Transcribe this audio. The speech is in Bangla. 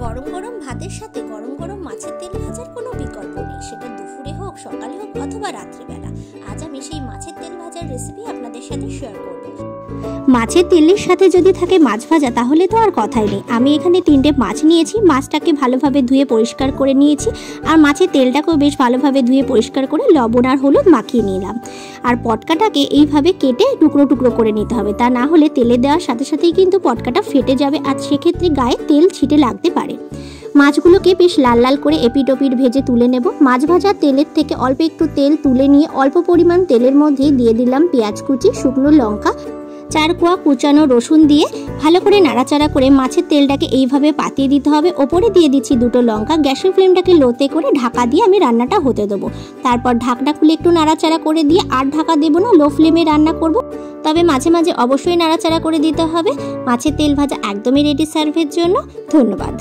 গরম গরম ভাতের সাথে গরম গরম মাছের তেল ভাজার কোনো বিকল্প নেই, সেটা দুপুরে হোক, সকালে হোক অথবা রাত্রিবেলা। আজ আমি সেই মাছের তেল ভাজার রেসিপি আপনাদের সাথে শেয়ার করব। মাছের তেলের সাথে যদি থাকে মাছ ভাজা তাহলে তো আর কথাই নেই। আমি এখানে 3টে মাছ নিয়েছি, মাছটাকে ভালোভাবে ধুয়ে পরিষ্কার করে নিয়েছি আর মাছের তেলটাকেও বেশ ভালোভাবে ধুয়ে পরিষ্কার করে লবণ আর হলুদ মাখিয়ে নিলাম। আর পটকাটাকে এইভাবে কেটে টুকরো টুকরো করে নিতে হবে, তা না হলে তেলে দেওয়ার সাথে সাথেই কিন্তু পটকাটা ফেটে যাবে আর সেক্ষেত্রে গায়ে তেল ছিটে লাগতে পারে। মাছগুলোকে বেশ লাল লাল করে এপিট ওপিট ভেজে তুলে নেব। মাছ ভাজার তেলের থেকে অল্প একটু তেল তুলে নিয়ে অল্প পরিমাণ তেলের মধ্যেই দিয়ে দিলাম পেঁয়াজ কুচি, শুকনো লঙ্কা, 4 কোয়া কুচানো রসুন দিয়ে ভালো করে নাড়াচাড়া করে মাছের তেলটাকে এইভাবে পাতিয়ে দিতে হবে। ওপরে দিয়ে দিচ্ছি 2টো লঙ্কা। গ্যাসের ফ্লেমটাকে লোতে করে ঢাকা দিয়ে আমি রান্নাটা হতে দেবো। তারপর ঢাকনা খুলে একটু নাড়াচাড়া করে দিয়ে আর ঢাকা দেবো না, লো ফ্লেমে রান্না করব। তবে মাঝে মাঝে অবশ্যই নাড়াচাড়া করে দিতে হবে। মাছের তেল ভাজা একদমই রেডি সার্ভের জন্য। ধন্যবাদ।